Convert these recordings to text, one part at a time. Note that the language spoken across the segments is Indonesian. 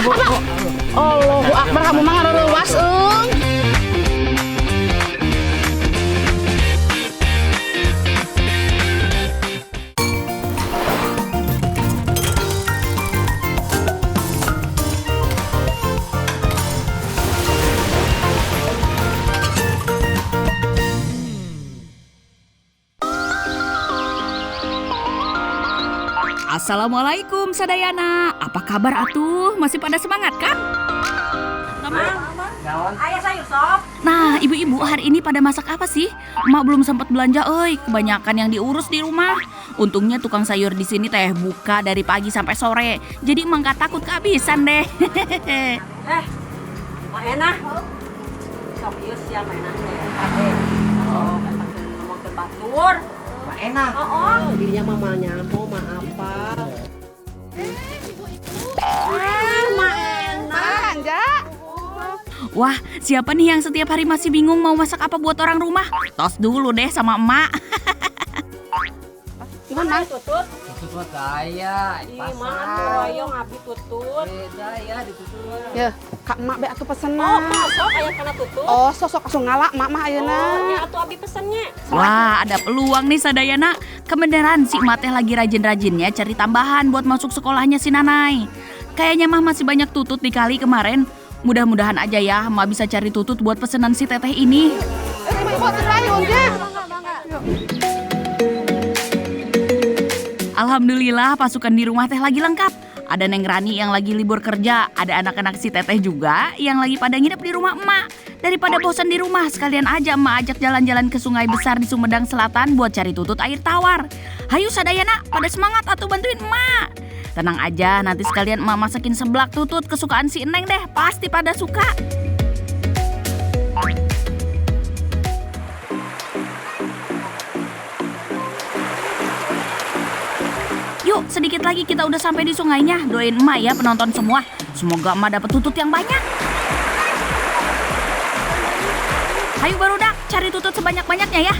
Allahu Akbar, kamu mah ngarewas eung. Assalamualaikum sadayana. Apa kabar atuh? Masih pada semangat kan? Ayah sayur sop. Nah, ibu-ibu hari ini pada masak apa sih? Emak belum sempat belanja, kebanyakan yang diurus di rumah. Untungnya tukang sayur di sini teh buka dari pagi sampai sore. Jadi emak gak takut kehabisan deh. Mak enak. Sok ieu sia mainan teh. Oh, ngomong ke batur. Mak enak. Dirinya mamanya mau mah apa? Mak enak. Wah, siapa nih yang setiap hari masih bingung mau masak apa buat orang rumah? Tos dulu deh sama emak. Gimana tutut? Tutut buat saya di Mana pasar. ayo ngabi tutut. Beda ya ditutut. Ya, Kak Emak be atuh Oh, pesenan. masuk aya kana tutut. Oh, sosok asuh ngalak Mak mah Oh, ayeuna. nya atuh abi pesennya. Wah, ada peluang nih sadayana. Kebenaran si emak teh lagi rajin-rajinnya cari tambahan buat masuk sekolahnya si Nanai. Kayaknya mah masih banyak tutut di kali kemarin. Mudah-mudahan aja ya emak bisa cari tutut buat pesenan si teteh ini. Ibu-ibu terlayun ya. Alhamdulillah pasukan di rumah teh lagi lengkap. Ada Neng Rani yang lagi libur kerja, ada anak-anak si teteh juga yang lagi pada nginep di rumah emak. Daripada bosan di rumah, sekalian aja emak ajak jalan-jalan ke sungai besar di Sumedang Selatan buat cari tutut air tawar. Hayu sadayana, pada semangat atuh bantuin emak. Tenang aja, nanti sekalian emak masakin seblak tutut kesukaan si Neng deh, pasti pada suka. Yuk, sedikit lagi kita udah sampai di sungainya. Doain emak ya penonton semua. Semoga emak dapat tutut yang banyak. Hayu barudak, cari tutut sebanyak-banyaknya ya.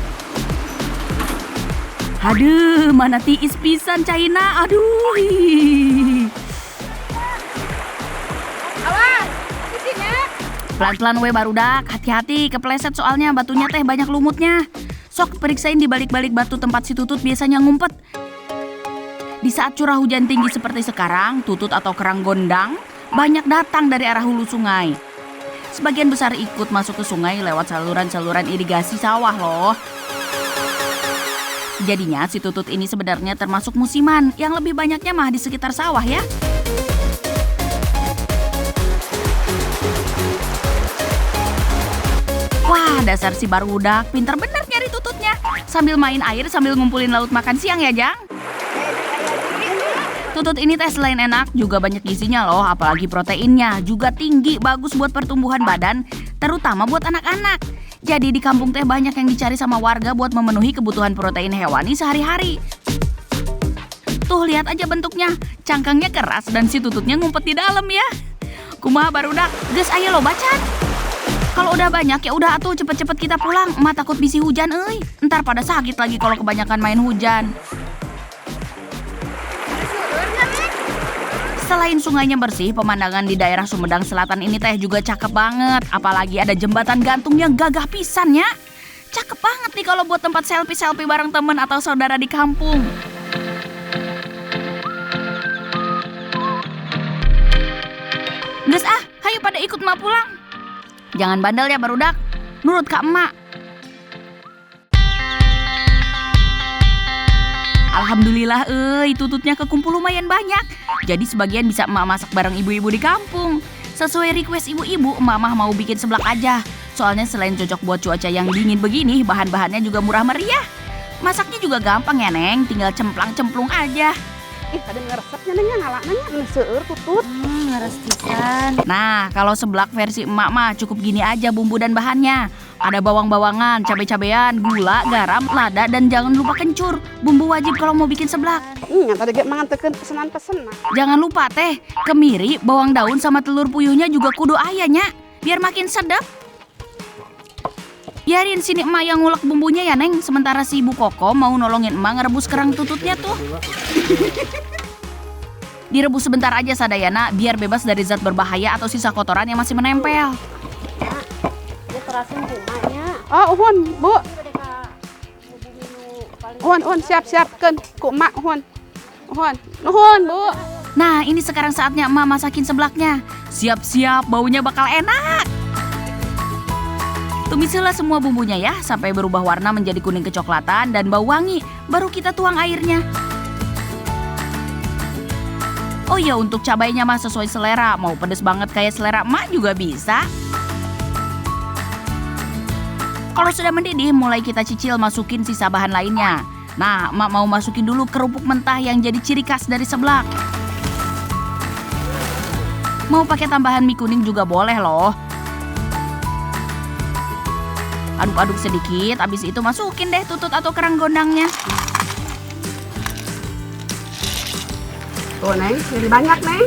Aduh, mana tiis pisan China. Aduh. Awas, di sini. Pelan-pelan we barudak, hati-hati kepleset soalnya batunya teh banyak lumutnya. Sok periksain di balik-balik batu tempat si tutut biasanya ngumpet. Di saat curah hujan tinggi seperti sekarang, tutut atau kerang gondang banyak datang dari arah hulu sungai. Sebagian besar ikut masuk ke sungai lewat saluran-saluran irigasi sawah loh. Jadinya si tutut ini sebenarnya termasuk musiman, yang lebih banyaknya mah di sekitar sawah ya. Wah, dasar si barudak, pinter bener nyari tututnya. Sambil main air, sambil ngumpulin laut makan siang ya, Jang. Tutut ini teh selain enak, juga banyak gizinya loh, apalagi proteinnya. Juga tinggi, bagus buat pertumbuhan badan, terutama buat anak-anak. Jadi di kampung teh banyak yang dicari sama warga buat memenuhi kebutuhan protein hewani sehari-hari. Tuh, lihat aja bentuknya, cangkangnya keras dan si tututnya ngumpet di dalam ya. Kumaha barudak, geus ayo lo bacan. Kalau udah banyak ya udah atuh cepet-cepet kita pulang, emak takut bisi hujan euy. Ntar pada sakit lagi kalau kebanyakan main hujan. Selain sungainya bersih, pemandangan di daerah Sumedang Selatan ini teh juga cakep banget. Apalagi ada jembatan gantung yang gagah pisan ya. Cakep banget nih kalau buat tempat selfie-selfie bareng temen atau saudara di kampung. Geus hayu pada ikut emak pulang. Jangan bandel ya barudak, nurut Kak Emak. Alhamdulillah, tututnya kekumpul lumayan banyak. Jadi sebagian bisa emak masak bareng ibu-ibu di kampung. Sesuai request ibu-ibu, emak mah mau bikin seblak aja. Soalnya selain cocok buat cuaca yang dingin begini, bahan-bahannya juga murah meriah. Masaknya juga gampang ya, Neng. Tinggal cemplang-cemplung aja. Tadi ngeresepnya nanya ngalaknya seueur tutut. Ngeres pisan. Nah, kalau seblak versi emak mah cukup gini aja bumbu dan bahannya. Ada bawang-bawangan, cabai-cabean, gula, garam, lada, dan jangan lupa kencur. Bumbu wajib kalau mau bikin seblak. Tadi ge mangantekeun pesenan-pesenan. Jangan lupa teh, kemiri, bawang daun sama telur puyuhnya juga kudu ayahnya. Biar makin sedap. Biarin sini emak yang ngulek bumbunya ya, Neng. Sementara si Ibu Koko mau nolongin emak ngerebus kerang tututnya tuh. Direbus sebentar aja Sadayana biar bebas dari zat berbahaya atau sisa kotoran yang masih menempel. Dia terasin kumanya. Oh, uhun, Bu. Uhun, siap-siapkan ku emak, uhun. Nuhun, Bu. Nah, ini sekarang saatnya emak masakin seblaknya. Siap-siap, baunya bakal enak. Tumisilah semua bumbunya ya, sampai berubah warna menjadi kuning kecoklatan dan bau wangi. Baru kita tuang airnya. Oh ya, untuk cabainya mah sesuai selera. Mau pedes banget kayak selera emak juga bisa. Kalau sudah mendidih, mulai kita cicil masukin sisa bahan lainnya. Nah, emak mau masukin dulu kerupuk mentah yang jadi ciri khas dari seblak. Mau pakai tambahan mie kuning juga boleh loh. Aduk-aduk sedikit, habis itu masukin deh tutut atau kerang gondangnya. Tuh, Neng, jadi banyak, Neng.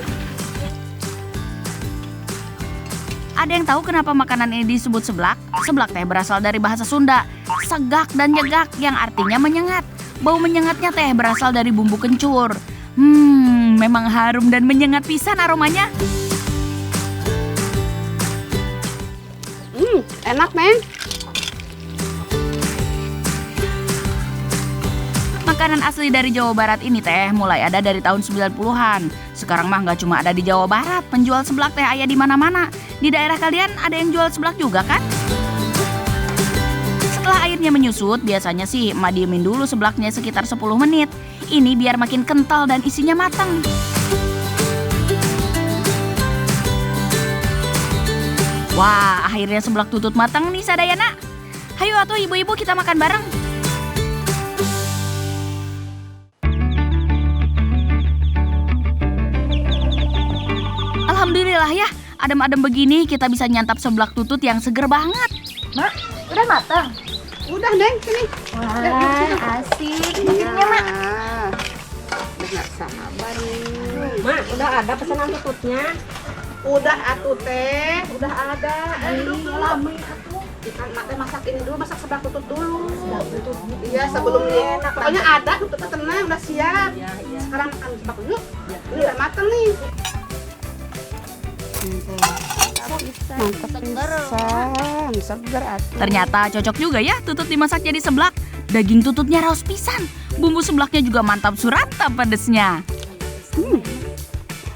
Ada yang tahu kenapa makanan ini disebut seblak? Seblak teh berasal dari bahasa Sunda, segak dan nyegak yang artinya menyengat. Bau menyengatnya teh berasal dari bumbu kencur. Memang harum dan menyengat pisan aromanya. Enak, Neng. Makanan asli dari Jawa Barat ini teh mulai ada dari tahun 90-an. Sekarang mah nggak cuma ada di Jawa Barat, penjual seblak teh aya di mana-mana. Di daerah kalian ada yang jual seblak juga kan? Setelah airnya menyusut, biasanya sih emak diemin dulu seblaknya sekitar 10 menit. Ini biar makin kental dan isinya matang. Wah, akhirnya seblak tutut matang nih Sadayana. Hayu atuh ibu-ibu kita makan bareng. Alhamdulillah ya, adem-adem begini kita bisa nyantap seblak tutut yang seger banget. Mak, udah matang. Udah, Neng, sini. Wah, asik. Bikinnya, Mak. Udah nggak sabar nih. Mak, udah ada pesanan tututnya. Udah atuh teh, udah ada. Lama atuh. Kita mak teh masak ini dulu, masak seblak tutut dulu. Seblak tutut. Iya, sebelum Enak, pokoknya ada tututnya tenang, udah siap. Iya, iya. Sekarang makan seblak dulu. Iya. Ini udah mateng nih. Mantap pisan, seger atuh. Ternyata cocok juga ya tutut dimasak jadi seblak. Daging tututnya raus pisan. Bumbu seblaknya juga mantap surantap pedesnya.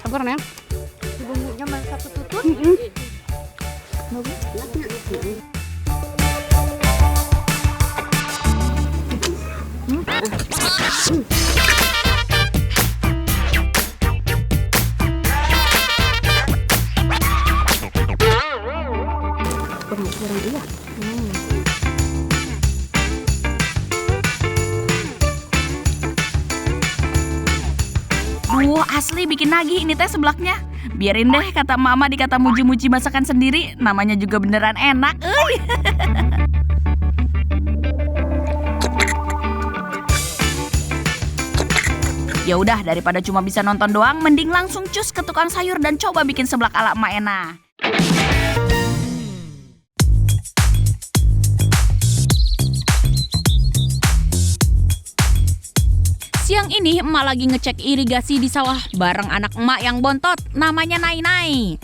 Sabar, Neng. Bumbunya masak tutut. Kurang iya. Duh, asli bikin nagih ini teh seblaknya. Biarin deh kata mama dikata muji-muji masakan sendiri, namanya juga beneran enak. Ya udah, daripada cuma bisa nonton doang, mending langsung cus ke tukang sayur dan coba bikin seblak ala emak enak. Siang ini emak lagi ngecek irigasi di sawah bareng anak emak yang bontot, namanya Nai.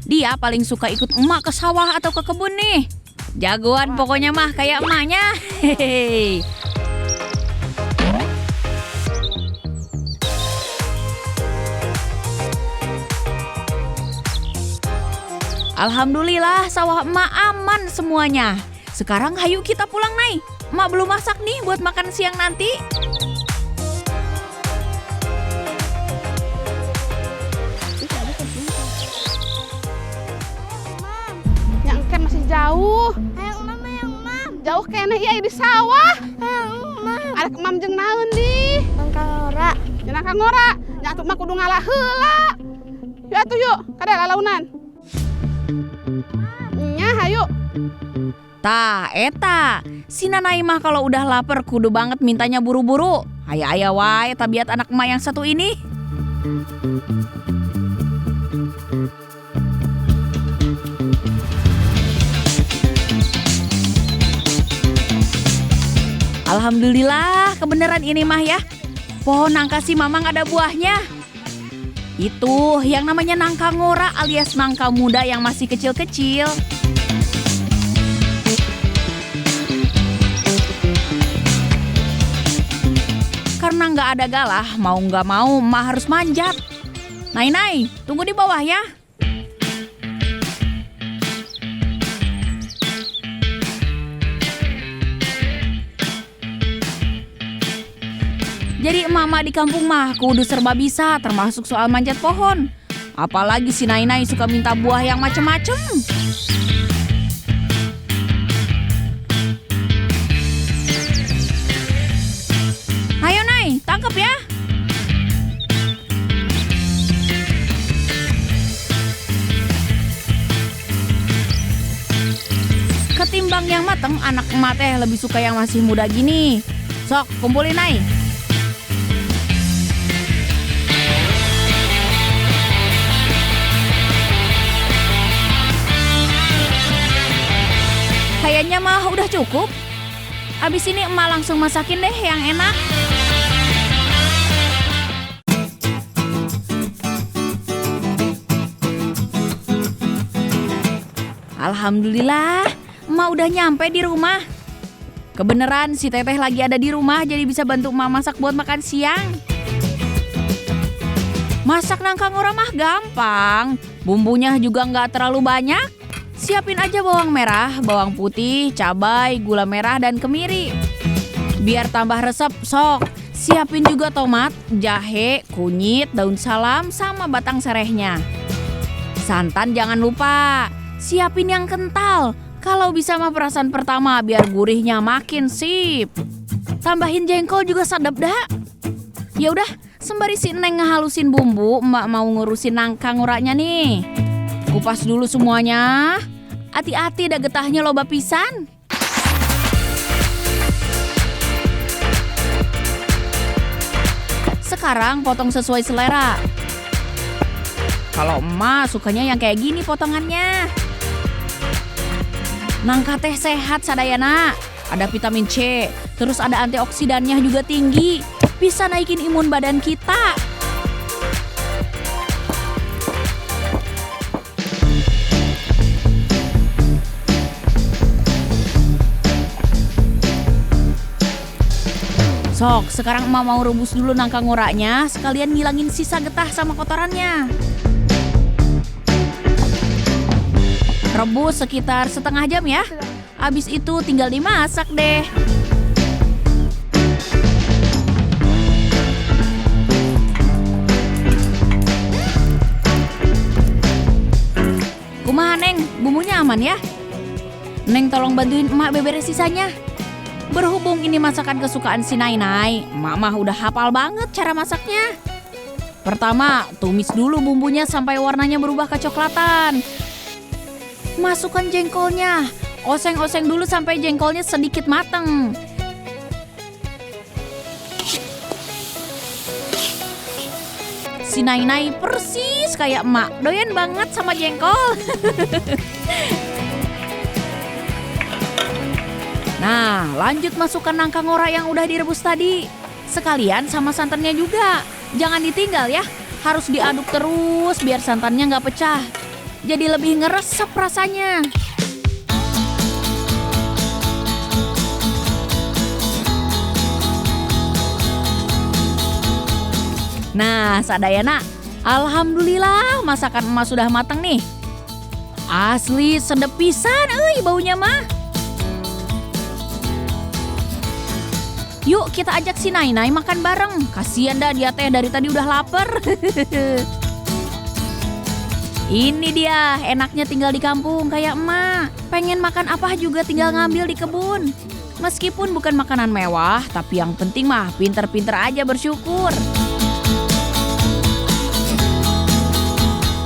Dia paling suka ikut emak ke sawah atau ke kebun nih. Jagoan pokoknya mah kayak emaknya. Hehehe. Alhamdulillah sawah emak aman semuanya. Sekarang hayu kita pulang, Nai. Emak belum masak nih buat makan siang nanti. Yang kan masih jauh. Hayang mam. Jauh kene iya di sawah. Hayang mam. Ada kemam jeung naon di. Mangkalora. Cenah Kang Ngora. Nya atuh mah kudu ngalah heula. Ya atuh yuk, kada lalaunan. Nya hayu. Tah, eta. Si Nanai mah kalau udah lapar kudu banget mintanya buru-buru. Aya-aya wae tabiat anak emak yang satu ini. Alhamdulillah kebenaran ini mah ya. Pohon nangka si Mamang ada buahnya. Itu yang namanya nangka ngora alias nangka muda yang masih kecil-kecil. Karena nggak ada galah, mau nggak mau emak harus manjat. Nai, tunggu di bawah ya. Jadi emak-emak di kampung mah kudu serba bisa, termasuk soal manjat pohon. Apalagi si Nai suka minta buah yang macem-macem. Ayo Nai, tangkap ya. Ketimbang yang mateng, anak emak teh lebih suka yang masih muda gini. Sok, kumpulin Nai. Kayaknya mah udah cukup. Abis ini emak langsung masakin deh yang enak. Alhamdulillah, emak udah nyampe di rumah. Kebeneran si Teteh lagi ada di rumah, jadi bisa bantu emak masak buat makan siang. Masak nangka ngora mah gampang, bumbunya juga nggak terlalu banyak. Siapin aja bawang merah, bawang putih, cabai, gula merah, dan kemiri. Biar tambah resep, sok. Siapin juga tomat, jahe, kunyit, daun salam, sama batang serehnya. Santan jangan lupa. Siapin yang kental. Kalau bisa mah perasan pertama biar gurihnya makin sip. Tambahin jengkol juga sedap dah. Ya udah, sembari si Neng ngehalusin bumbu, emak mau ngurusin nangka ngoranya nih. Kupas dulu semuanya. Hati-hati dah getahnya loba pisan. Sekarang potong sesuai selera. Kalau emak sukanya yang kayak gini potongannya. Nangka teh sehat sadayana. Ada vitamin C, terus ada antioksidannya juga tinggi. Bisa naikin imun badan kita. Sok, sekarang emak mau rebus dulu nangka ngoranya, sekalian ngilangin sisa getah sama kotorannya. Rebus sekitar setengah jam ya. Abis itu tinggal dimasak deh. Kumaha Neng, bumbunya aman ya? Neng tolong bantuin emak beberes sisanya. Berhubung ini masakan kesukaan si Nai, emak mah udah hafal banget cara masaknya. Pertama, tumis dulu bumbunya sampai warnanya berubah kecoklatan. Masukkan jengkolnya, oseng-oseng dulu sampai jengkolnya sedikit mateng. Si Nai persis kayak emak, doyan banget sama jengkol. Nah, lanjut masukkan nangka ngora yang udah direbus tadi. Sekalian sama santannya juga. Jangan ditinggal ya. Harus diaduk terus biar santannya nggak pecah. Jadi lebih ngeresep rasanya. Nah, sadayana, alhamdulillah masakan emak sudah matang nih. Asli sedep pisan, baunya mah. Yuk kita ajak si Nai makan bareng. Kasian dah dia teh dari tadi udah lapar. Ini dia enaknya tinggal di kampung kayak emak. Pengen makan apa juga tinggal ngambil di kebun. Meskipun bukan makanan mewah, tapi yang penting mah pinter-pinter aja bersyukur.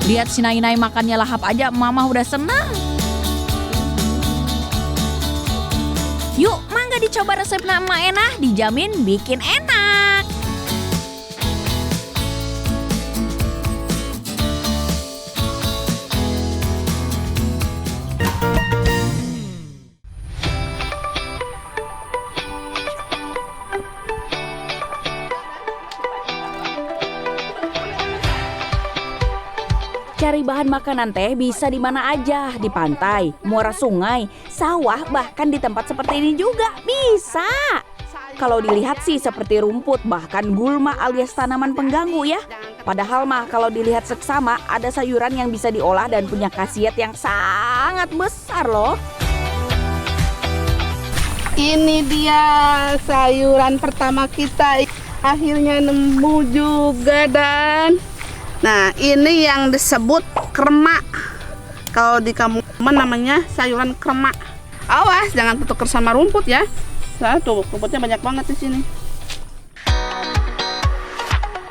Lihat si Nai makannya lahap aja, mama udah senang. Yuk, mangga dicoba resep emak enak, dijamin bikin enak. Mencari bahan makanan teh bisa di mana aja, di pantai, muara sungai, sawah, bahkan di tempat seperti ini juga bisa. Kalau dilihat sih seperti rumput, bahkan gulma alias tanaman pengganggu ya. Padahal mah kalau dilihat seksama ada sayuran yang bisa diolah dan punya khasiat yang sangat besar loh. Ini dia sayuran pertama kita. Akhirnya nemu juga dan nah ini yang disebut kremak. Kalau di kampung namanya sayuran kremak. Awas jangan tuker sama rumput ya. Nah tuh rumputnya banyak banget di sini.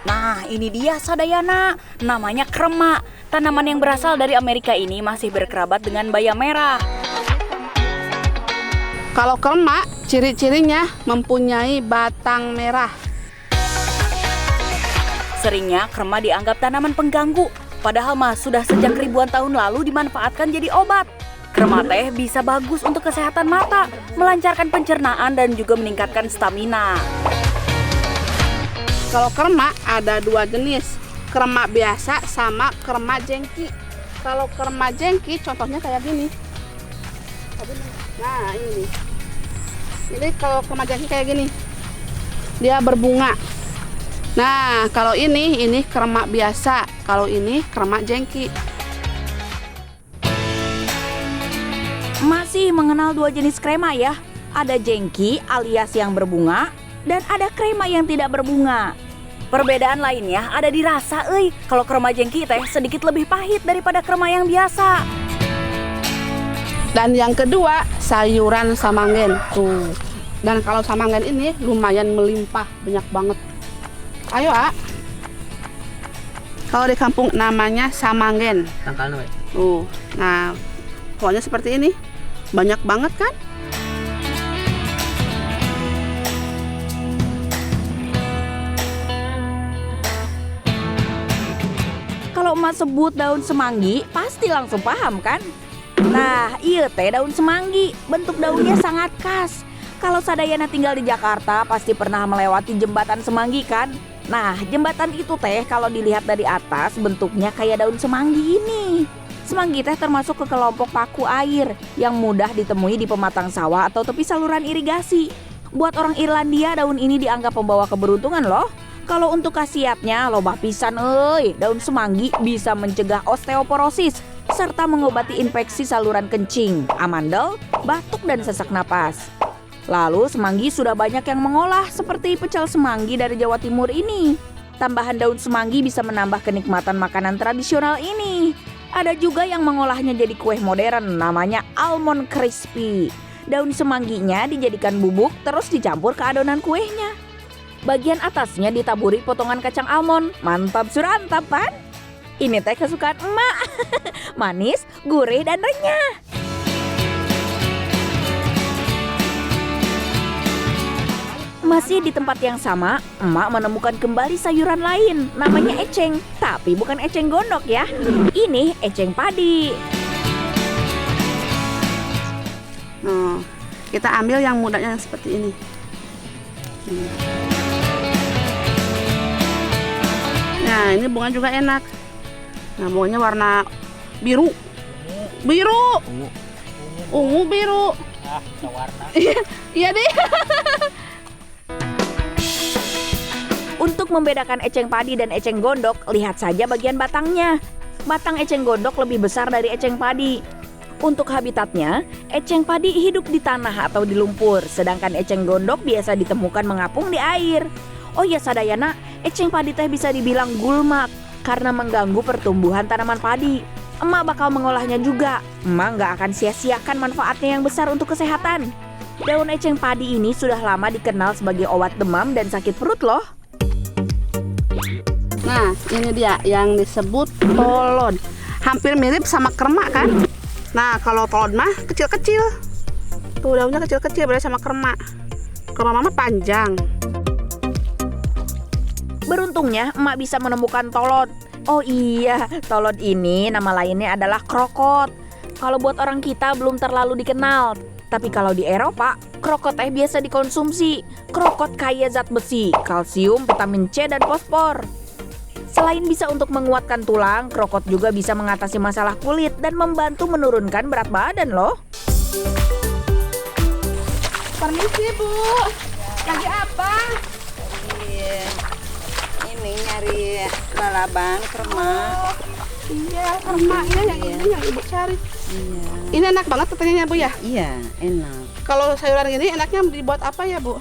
Nah, ini dia Sadayana, namanya kremak. Tanaman yang berasal dari Amerika ini masih berkerabat dengan bayam merah. Kalau kremak, ciri-cirinya mempunyai batang merah. Seringnya kremak dianggap tanaman pengganggu, padahal mah sudah sejak ribuan tahun lalu dimanfaatkan jadi obat. Kremak teh bisa bagus untuk kesehatan mata, melancarkan pencernaan dan juga meningkatkan stamina. Kalau kremak ada dua jenis, kremak biasa sama kremak jengki. Kalau kremak jengki contohnya kayak gini. Nah ini. Ini kalau kremak jengki kayak gini, dia berbunga. Nah kalau ini kremak biasa, kalau ini kremak jengki. Masih mengenal dua jenis kremak ya, ada jengki alias yang berbunga, dan ada kremak yang tidak berbunga. Perbedaan lainnya ada di rasa, Kalau kremak jengki teh sedikit lebih pahit daripada kremak yang biasa. Dan yang kedua sayuran samanggen tuh. Dan kalau samanggen ini lumayan melimpah, banyak banget. Ayo kalau di kampung namanya samanggen. Tangkalnya. Nah pokoknya seperti ini, banyak banget kan? Kalau emak sebut daun semanggi, pasti langsung paham kan? Nah, iya teh daun semanggi, bentuk daunnya sangat khas. Kalau Sadayana tinggal di Jakarta, pasti pernah melewati jembatan semanggi kan? Nah, jembatan itu teh kalau dilihat dari atas bentuknya kayak daun semanggi ini. Semanggi teh termasuk ke kelompok paku air yang mudah ditemui di pematang sawah atau tepi saluran irigasi. Buat orang Irlandia, daun ini dianggap pembawa keberuntungan loh. Kalau untuk khasiatnya, loba pisan daun semanggi bisa mencegah osteoporosis serta mengobati infeksi saluran kencing, amandel, batuk dan sesak napas. Lalu semanggi sudah banyak yang mengolah seperti pecel semanggi dari Jawa Timur ini. Tambahan daun semanggi bisa menambah kenikmatan makanan tradisional ini. Ada juga yang mengolahnya jadi kue modern namanya almond crispy. Daun semangginya dijadikan bubuk terus dicampur ke adonan kuenya. Bagian atasnya ditaburi potongan kacang almond. Mantap surantap kan? Ini teh kesukaan emak. Manis, gurih dan renyah. Masih di tempat yang sama, emak menemukan kembali sayuran lain, namanya eceng. Tapi bukan eceng gondok ya, ini eceng padi. Nah, kita ambil yang mudanya seperti ini. Nah, ini bunga juga enak. Nah, bunganya warna biru. Biru. Ungu biru. Warna. Iya deh. Untuk membedakan eceng padi dan eceng gondok, lihat saja bagian batangnya. Batang eceng gondok lebih besar dari eceng padi. Untuk habitatnya, eceng padi hidup di tanah atau di lumpur, sedangkan eceng gondok biasa ditemukan mengapung di air. Oh ya Sadayana, eceng padi teh bisa dibilang gulma karena mengganggu pertumbuhan tanaman padi. Emak bakal mengolahnya juga. Emak nggak akan sia-siakan manfaatnya yang besar untuk kesehatan. Daun eceng padi ini sudah lama dikenal sebagai obat demam dan sakit perut loh. Nah, ini dia yang disebut tolon. Hampir mirip sama kremak kan? Nah, kalau tolon mah kecil-kecil. Tuh daunnya kecil-kecil beda sama kremak. Kremak mah panjang. Beruntungnya emak bisa menemukan tolon. Oh iya, tolon ini nama lainnya adalah krokot. Kalau buat orang kita belum terlalu dikenal. Tapi kalau di Eropa, krokot teh biasa dikonsumsi. Krokot kaya zat besi, kalsium, vitamin C, dan fosfor. Selain bisa untuk menguatkan tulang, krokot juga bisa mengatasi masalah kulit dan membantu menurunkan berat badan loh. Permisi Bu, lagi apa? Ini nyari lalaban, kerma. Iya, kermaknya yang ini yang Ibu cari. Iya. Ini enak banget katanya Bu ya? Iya, enak. Kalau sayuran gini enaknya dibuat apa ya Bu?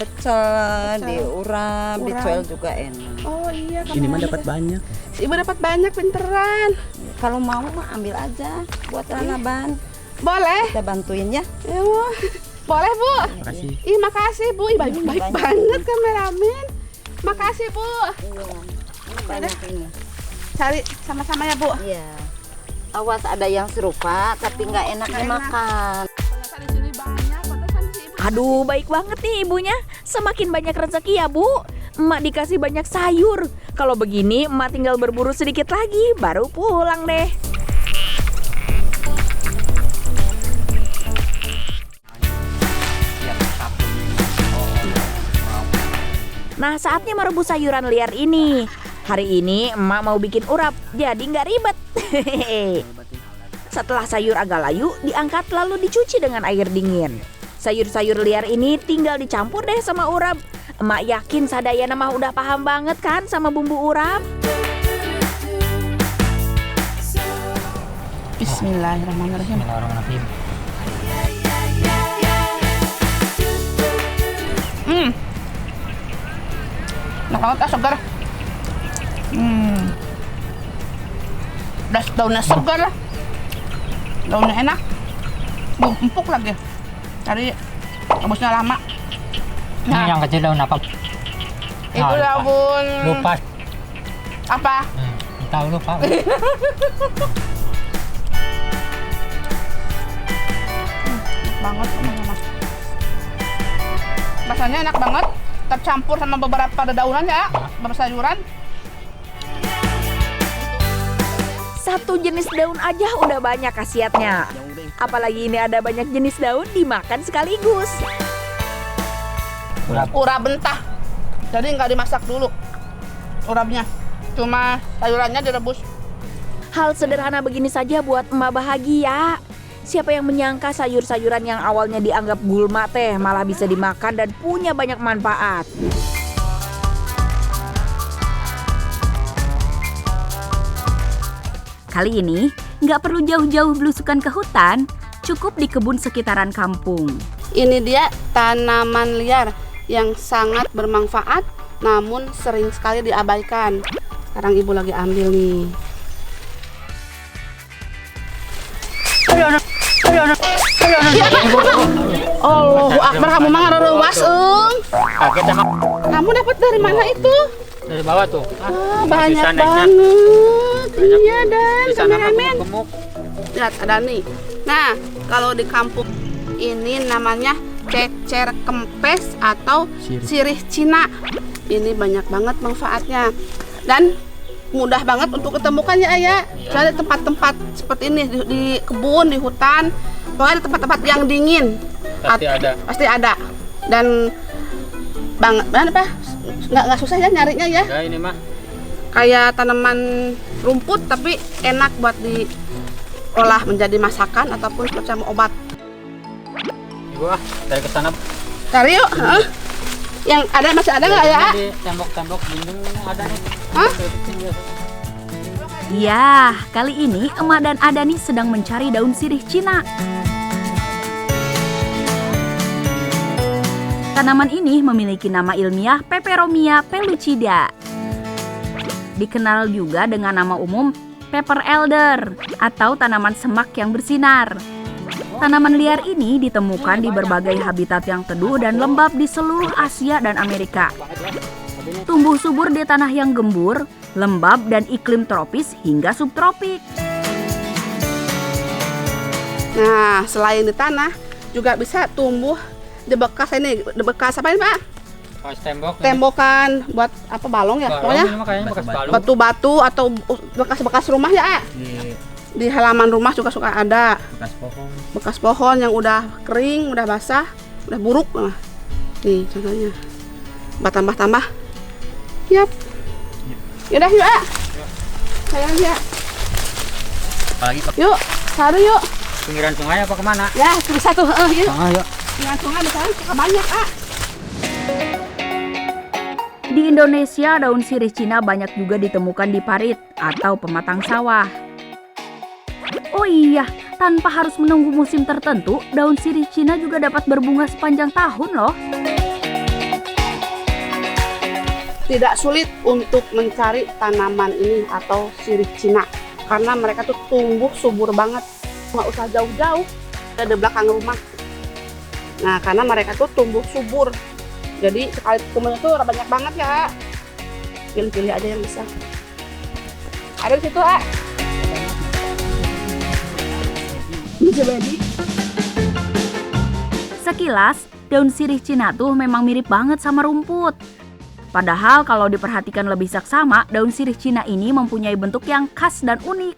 Pecel, diurap, Urap. dijual juga enak. Oh iya, Ini mah dapat banyak. Si Ibu dapat banyak, pinteran. Kalau mau mah ambil aja buat lalaban. Boleh? Kita bantuin ya. Ya Bu. Boleh Bu. Makasih. Ih, makasih Bu. Ih, baik banget kameramen. Makasih Bu. Iya. Ini banyak ini. Cari sama-sama ya Bu. Iya. Awas ada yang serupa tapi nggak enak dimakan. Ternyata di sini banyak, pantesan si Ibu. Aduh, baik banget nih ibunya. Semakin banyak rezeki ya, Bu. Emak dikasih banyak sayur. Kalau begini, emak tinggal berburu sedikit lagi, baru pulang deh. Nah, saatnya merebus sayuran liar ini. Hari ini emak mau bikin urap, jadi nggak ribet. Setelah sayur agak layu, diangkat lalu dicuci dengan air dingin. Sayur-sayur liar ini tinggal dicampur deh sama urap. Emak yakin Sadayana mah udah paham banget kan sama bumbu urap. Bismillahirrahmanirrahim. Bismillahirrahmanirrahim. Enak banget, segar. Daunnya segar. Daunnya enak. Empuk lagi. Tadi rebusnya lama. Ini yang kecil daun apa? Itu daun Lupa. apa? Tahu lupa. Banget teman-teman. Rasanya enak banget, tercampur sama beberapa dedaunan ya, beberapa sayuran. Satu jenis daun aja udah banyak khasiatnya. Apalagi ini ada banyak jenis daun dimakan sekaligus. Urap mentah, jadi nggak dimasak dulu urapnya, cuma sayurannya direbus. Hal sederhana begini saja buat emak bahagia. Siapa yang menyangka sayur-sayuran yang awalnya dianggap gulma teh malah bisa dimakan dan punya banyak manfaat. Kali ini nggak perlu jauh-jauh belusukan ke hutan, cukup di kebun sekitaran kampung. Ini dia tanaman liar yang sangat bermanfaat, namun sering sekali diabaikan. Sekarang Ibu lagi ambil nih. Allahu Akbar, kamu mah ngarewas, Kaget sama Kamu dapat dari mana itu? dari bawah tuh. Banyak Bisa naiknya. banget. Iya, dan Di sana mah kameramen. gemuk. Lihat ada nih. Nah, kalau di kampung ini namanya cecer kempes atau sirih Cina. Ini banyak banget manfaatnya dan mudah banget untuk ketemukan ya Ayah. Cari tempat-tempat seperti ini di kebun, di hutan, pokoknya di tempat-tempat yang dingin. Pasti ada. Pasti ada. Dan apa? Nggak susah ya nyarinya ya. Ya ini mah. Kayak tanaman rumput tapi enak buat diolah menjadi masakan ataupun semacam obat. Ibu dari ke sana. Cari yuk. Hah? Yang ada masih ada nggak ya? Di tembok-tembok dinding ada nih. Hah? Ya, kali ini emak dan Adani sedang mencari daun sirih Cina. Tanaman ini memiliki nama ilmiah Peperomia pellucida. Dikenal juga dengan nama umum pepper elder atau tanaman semak yang bersinar. Tanaman liar ini ditemukan di berbagai habitat yang teduh dan lembab di seluruh Asia dan Amerika. Tumbuh subur di tanah yang gembur, lembab dan iklim tropis hingga subtropik. Nah, selain di tanah juga bisa tumbuh di bekas ini, di bekas apa ini Pak? Pas tembok. Tembokan buat apa balong ya? Pokoknya Ini mah kayaknya bekas balung. batu-batu atau bekas-bekas rumah ya. Di halaman rumah juga suka ada Bekas pohon. bekas pohon yang udah kering, udah basah, udah buruk. Nah, nih contohnya. Tambah-tambah. Yap. Yaudah yuk, ah. Sayang ya. Apalagi ke Yuk, saru yuk. pinggiran sungai apa kemana? Ya, terus satu, yuk. Yuk. Dengan sungai misalnya suka banyak, ah. Di Indonesia, daun sirih Cina banyak juga ditemukan di parit atau pematang sawah. Oh iya, tanpa harus menunggu musim tertentu, daun sirih Cina juga dapat berbunga sepanjang tahun loh. Tidak sulit untuk mencari tanaman ini atau sirih Cina karena mereka tuh tumbuh subur banget, nggak usah jauh-jauh, ada di belakang rumah. Nah, karena mereka tuh tumbuh subur, jadi sekali tumbuhnya tuh banyak banget ya. Pilih-pilih aja yang bisa. Ada di situ, ah. Bisa jadi. Sekilas, daun sirih Cina tuh memang mirip banget sama rumput. Padahal kalau diperhatikan lebih saksama, daun sirih Cina ini mempunyai bentuk yang khas dan unik.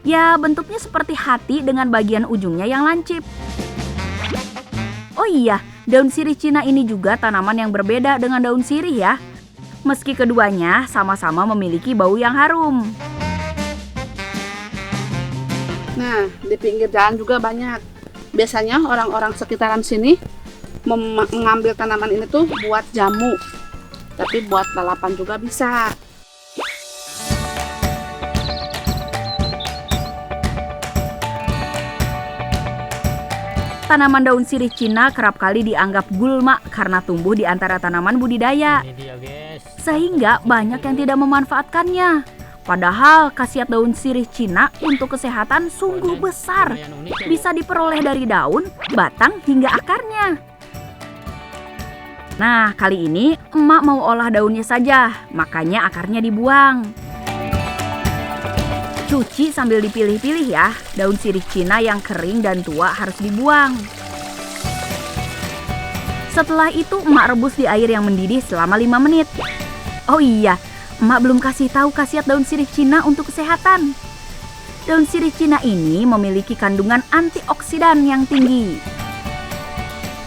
Ya, bentuknya seperti hati dengan bagian ujungnya yang lancip. Oh iya, daun sirih Cina ini juga tanaman yang berbeda dengan daun sirih ya. Meski keduanya sama-sama memiliki bau yang harum. Nah, di pinggir jalan juga banyak. Biasanya orang-orang sekitaran sini mengambil tanaman ini tuh buat jamu. Tapi buat lalapan juga bisa. Tanaman daun sirih Cina kerap kali dianggap gulma karena tumbuh di antara tanaman budidaya. Ini dia guys. Sehingga banyak yang tidak memanfaatkannya. Padahal khasiat daun sirih Cina untuk kesehatan sungguh besar. Lumayan unik ya, Bu. Bisa diperoleh dari daun, batang, hingga akarnya. Nah, kali ini emak mau olah daunnya saja, makanya akarnya dibuang. Cuci sambil dipilih-pilih ya, daun sirih Cina yang kering dan tua harus dibuang. Setelah itu emak rebus di air yang mendidih selama 5 menit. Oh iya, emak belum kasih tahu khasiat daun sirih Cina untuk kesehatan. Daun sirih Cina ini memiliki kandungan antioksidan yang tinggi.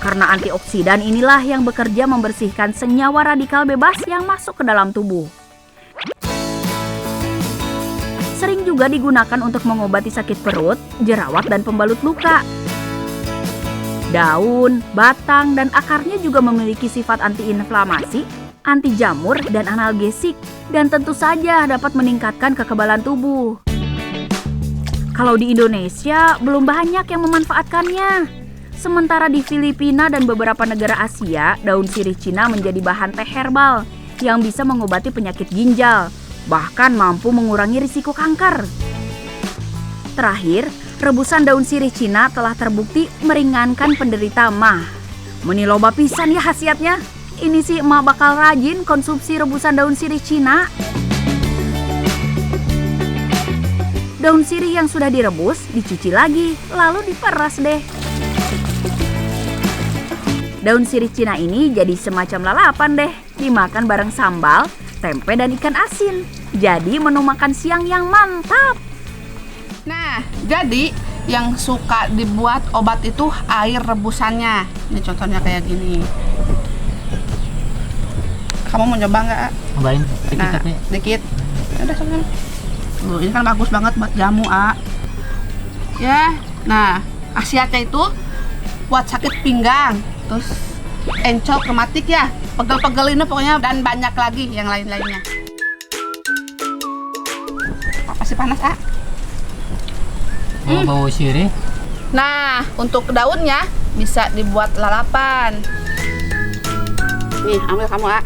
Karena antioksidan inilah yang bekerja membersihkan senyawa radikal bebas yang masuk ke dalam tubuh. Sering juga digunakan untuk mengobati sakit perut, jerawat, dan pembalut luka. Daun, batang, dan akarnya juga memiliki sifat antiinflamasi, anti jamur, dan analgesik, dan tentu saja dapat meningkatkan kekebalan tubuh. Kalau di Indonesia, belum banyak yang memanfaatkannya. Sementara di Filipina dan beberapa negara Asia, daun sirih Cina menjadi bahan teh herbal yang bisa mengobati penyakit ginjal, bahkan mampu mengurangi risiko kanker. Terakhir, rebusan daun sirih Cina telah terbukti meringankan penderita MAH. Meniloba pisan ya khasiatnya. Ini sih emak bakal rajin konsumsi rebusan daun sirih Cina. Daun sirih yang sudah direbus dicuci lagi, lalu diperas deh. Daun sirih Cina ini jadi semacam lalapan deh, dimakan bareng sambal, tempe, dan ikan asin. Jadi menu makan siang yang mantap. Nah, jadi yang suka dibuat obat itu air rebusannya. Ini contohnya kayak gini. Kamu mau coba nggak? Cobain dikit Nah, tapi. dikit. Udah sama. Tuh, ini kan bagus banget buat jamu, A. Ya, nah khasiatnya itu buat sakit pinggang, terus encok rematik ya, pegel-pegel ini pokoknya, dan banyak lagi yang lain-lainnya. Masih panas, A. Oh, bau sirih. Nah, untuk daunnya bisa dibuat lalapan. Nih, ambil kamu, A.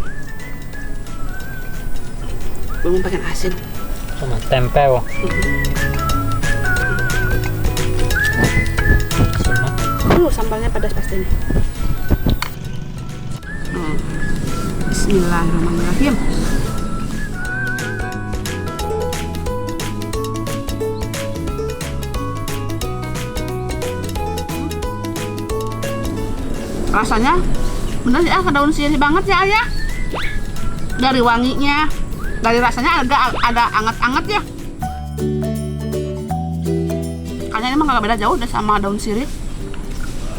Belum pakai asin. Sama tempe, wah. Sambalnya pedas pasti nih. Bismillahirrahmanirrahim. Rasanya bener ya, daun sirih banget ya, Ayah. Dari wanginya, dari rasanya agak ada anget-anget ya. Kayaknya emang nggak beda jauh deh sama daun sirih.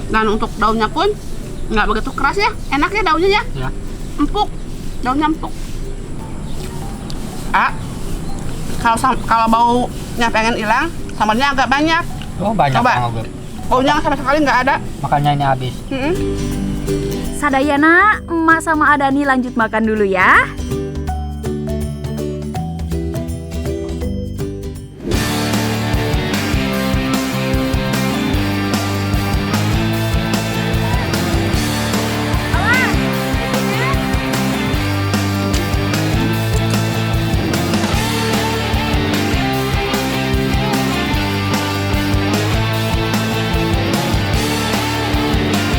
Dan untuk daunnya pun nggak begitu keras ya, enak ya daunnya ya. Ya. Empuk, daunnya empuk. A, kalau baunya pengen hilang, sambalnya agak banyak. Oh banyak Coba. Kang Oge. Baunya sama sekali nggak ada. Makanya ini habis. Sadayana, emak sama Adani lanjut makan dulu ya.